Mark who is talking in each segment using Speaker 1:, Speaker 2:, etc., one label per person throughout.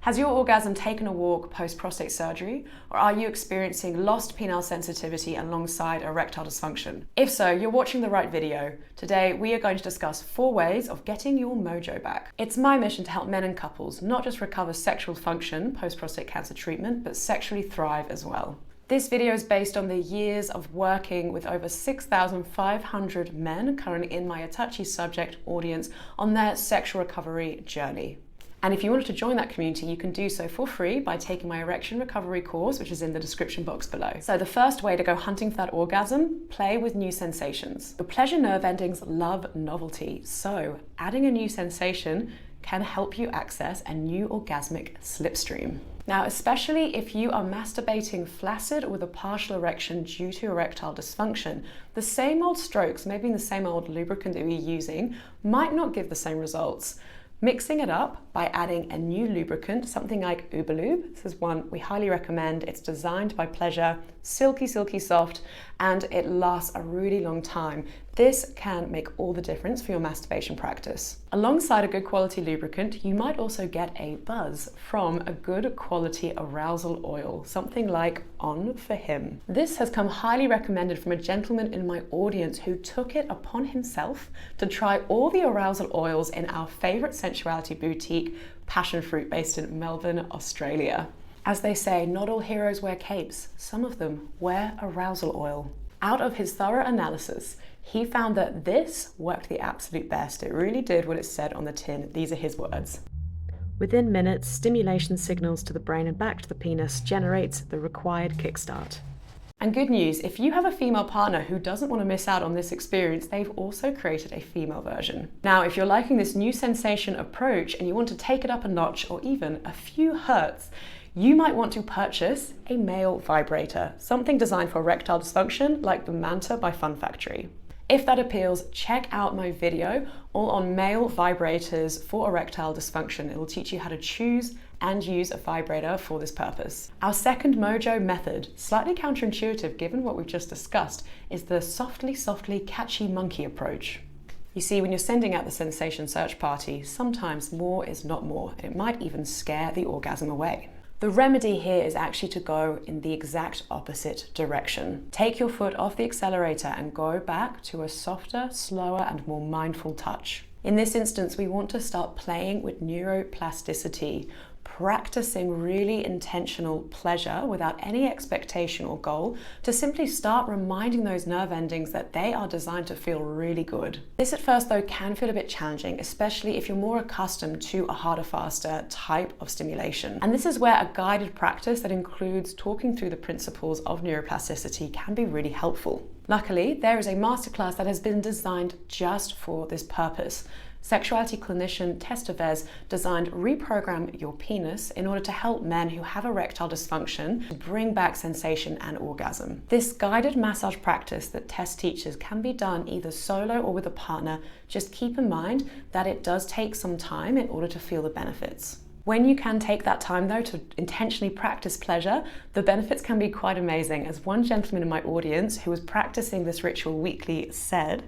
Speaker 1: Has your orgasm taken a walk post-prostate surgery, or are you experiencing lost penile sensitivity alongside erectile dysfunction? If so, you're watching the right video. Today, we are going to discuss 4 ways of getting your mojo back. It's my mission to help men and couples not just recover sexual function post-prostate cancer treatment, but sexually thrive as well. This video is based on the years of working with over 6,500 men currently in my Touchy Subject audience on their sexual recovery journey. And if you wanted to join that community, you can do so for free by taking my erection recovery course, which is in the description box below. So the first way to go hunting for that orgasm, play with new sensations. The pleasure nerve endings love novelty, so adding a new sensation can help you access a new orgasmic slipstream. Now, especially if you are masturbating flaccid with a partial erection due to erectile dysfunction, the same old strokes, maybe the same old lubricant that you're using, might not give the same results. Mixing it up by adding a new lubricant, something like UBERLUBE. This is one we highly recommend. It's designed by pleasure, silky, silky soft, and it lasts a really long time. This can make all the difference for your masturbation practice. Alongside a good quality lubricant, you might also get a buzz from a good quality arousal oil, something like On For Him. This has come highly recommended from a gentleman in my audience who took it upon himself to try all the arousal oils in our favorite sensuality boutique, Passion Fruit, based in Melbourne, Australia. As they say, not all heroes wear capes, some of them wear arousal oil. Out of his thorough analysis, he found that this worked the absolute best. It really did what it said on the tin. These are his words. Within minutes, stimulation signals to the brain and back to the penis generates the required kickstart. And good news, if you have a female partner who doesn't want to miss out on this experience, they've also created a female version. Now, if you're liking this new sensation approach and you want to take it up a notch or even a few hertz, you might want to purchase a male vibrator, something designed for erectile dysfunction like the MANTA by Fun Factory. If that appeals, check out my video all on male vibrators for erectile dysfunction. It will teach you how to choose and use a vibrator for this purpose. Our second mojo method, slightly counterintuitive given what we've just discussed, is the softly, softly catchy monkey approach. You see, when you're sending out the sensation search party, sometimes more is not more, and it might even scare the orgasm away. The remedy here is actually to go in the exact opposite direction. Take your foot off the accelerator and go back to a softer, slower, and more mindful touch. In this instance, we want to start playing with neuroplasticity, practicing really intentional pleasure without any expectation or goal to simply start reminding those nerve endings that they are designed to feel really good. This at first though can feel a bit challenging, especially if you're more accustomed to a harder, faster type of stimulation. And this is where a guided practice that includes talking through the principles of neuroplasticity can be really helpful. Luckily, there is a masterclass that has been designed just for this purpose. Sexuality clinician Tess Devez designed Reprogram Your Penis in order to help men who have erectile dysfunction to bring back sensation and orgasm. This guided massage practice that Tess teaches can be done either solo or with a partner. Just keep in mind that it does take some time in order to feel the benefits. When you can take that time though to intentionally practice pleasure, the benefits can be quite amazing. As one gentleman in my audience who was practicing this ritual weekly said,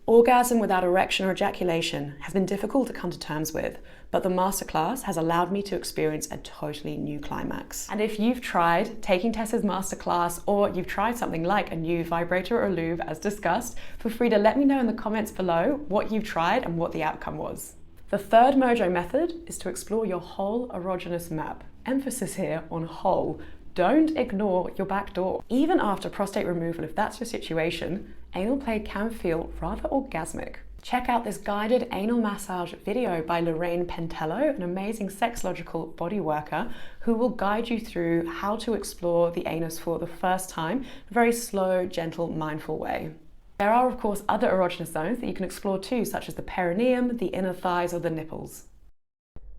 Speaker 1: "Orgasm without erection or ejaculation has been difficult to come to terms with, but the masterclass has allowed me to experience a totally new climax." And if you've tried taking Tessa's masterclass, or you've tried something like a new vibrator or lube as discussed, feel free to let me know in the comments below what you've tried and what the outcome was. The third mojo method is to explore your whole erogenous map. Emphasis here on whole. Don't ignore your back door. Even after prostate removal, if that's your situation, anal play can feel rather orgasmic. Check out this guided anal massage video by Lorraine Pentello, an amazing sexological body worker who will guide you through how to explore the anus for the first time in a very slow, gentle, mindful way. There are, of course, other erogenous zones that you can explore too, such as the perineum, the inner thighs, or the nipples.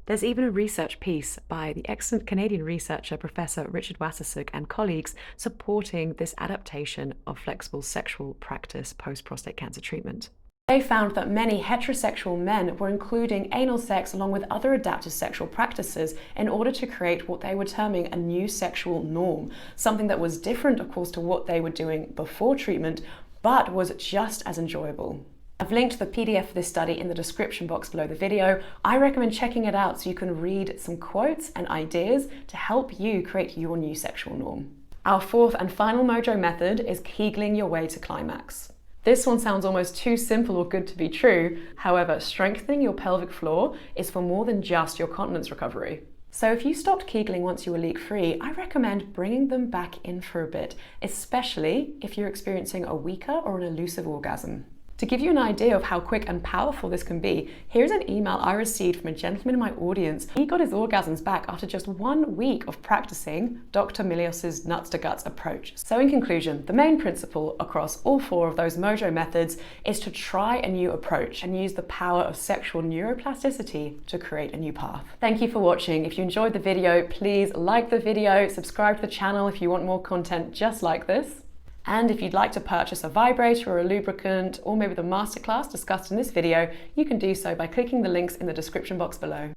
Speaker 1: There's even a research piece by the excellent Canadian researcher Professor Richard Wassersug and colleagues supporting this adaptation of flexible sexual practice post-prostate cancer treatment. They found that many heterosexual men were including anal sex along with other adaptive sexual practices in order to create what they were terming a new sexual norm, something that was different, of course, to what they were doing before treatment, but was just as enjoyable. I've linked the PDF for this study in the description box below the video. I recommend checking it out so you can read some quotes and ideas to help you create your new sexual norm. Our fourth and final mojo method is Kegeling your way to climax. This one sounds almost too simple or good to be true. However, strengthening your pelvic floor is for more than just your continence recovery. So if you stopped Kegeling once you were leak-free, I recommend bringing them back in for a bit, especially if you're experiencing a weaker or an elusive orgasm. To give you an idea of how quick and powerful this can be, here's an email I received from a gentleman in my audience. He got his orgasms back after just 1 week of practicing Dr. Milios's nuts to guts approach. So in conclusion, the main principle across all 4 of those mojo methods is to try a new approach and use the power of sexual neuroplasticity to create a new path. Thank you for watching. If you enjoyed the video, please like the video, subscribe to the channel if you want more content just like this. And if you'd like to purchase a vibrator or a lubricant, or maybe the masterclass discussed in this video, you can do so by clicking the links in the description box below.